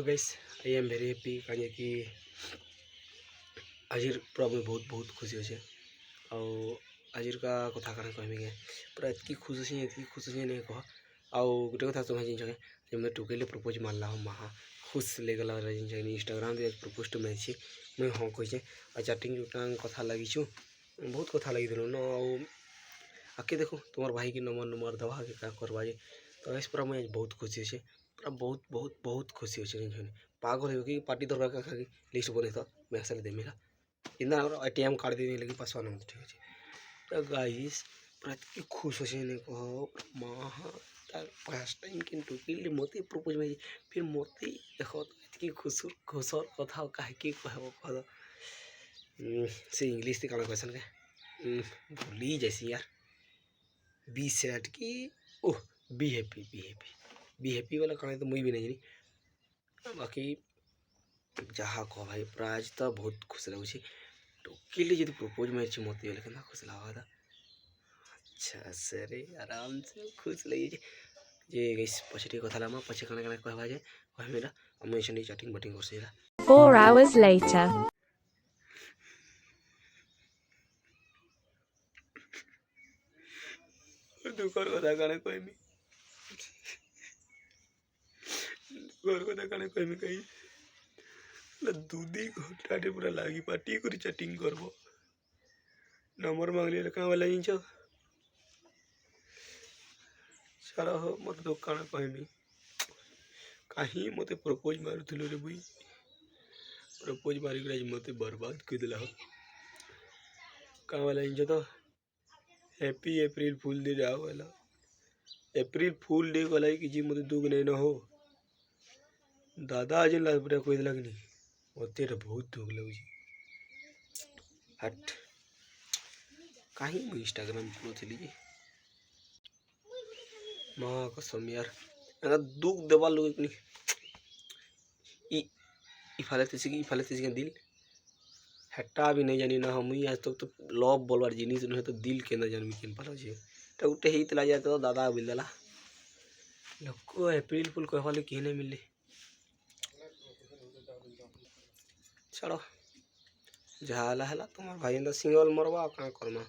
Guys I am very happy कहीं कि आज पूरा मुझे बहुत बहुत खुशी अच्छे आज का कथा कण कहमी के पूरा इतनी खुश अच्छे नहीं कह आउ गोटे कथा तुम्हें जिन जब मैं टुकेले प्रपोज मारला हम महा खुश लेगला जिन इंस्टाग्राम प्रपोज टू मैच मुझे हाँ कहे आ चैटिंग कथा लगी बहुत कथा लगी दिल न आके देखो तुम भाई की नंबर दवा के क्या करवा तो इस पूरा मुझे बहुत खुशी अच्छे पूरा बहुत बहुत बहुत खुशी अच्छे जिन पागल हो कि पार्टी दरकार का लिस्ट बने तो मैं असल दे मेरा इतना ATM कार्ड देने लगी पासवान हम ठीक है तो गाइस पूरा इतनी खुश अच्छे नहीं कह माँ फर्स्ट टाइम किंतु कि मत प्रपोज में फिर मत देख इतनी खुशर कथा कहीं कह से इंग्लिश से कौन क्वेश्चन के भूली जैसी यार बी सैड की ओह बी हैप्पी वाला कौन तो मुझे भी नहीं जानी बाकी जहाँ कह भाई प्राज तो बहुत खुश लगुच टोकेली जी प्रपोज में मत लेकिन खुश लगा था अच्छा सर आराम से खुश लगे जे गैस पछे कथा लमा पछे कण कहवा जे कह मेरा हम ऐसे चैटिंग बटिंग कर 4 hours later. दुखर कथा कण कहमी दुखर कथा कण कहमी कही दूधी घंटाटे पूरा लगी पार्टी कर चैटिंग करब नंबर मांगली क्या वाला जिन छाड़ हो मत दुकान कहमी कहीं मत प्रपोज मारूल रे बुई प्रपोज मारिक मत बर्बाद करदेला क्या वाला जिन तो हैप्पी एप्रिल फुल डे जाओ वाला एप्रिल फुल डे वाला कि मत दुख नहीं न हो दादा आज पूरा कह दिलक नहीं मत बहुत दुख लगुच हट कहीं मुझे इंस्टाग्राम खोलुली माँ कसम यार दुख देवार लोग इफाले दिल हेटा भी नहीं जानी ना मुई आज तक तो लव बोलवार जिनिस नुहे तो दिल के ना जानवी केन पाल गोटे होता जाए तो दादा बोलदेला लोक एप्रिल फुल कहवा कहीं नहीं मिलले छाड़ जहाँ है तुम भाई सिंगल मरवा क्या करमा।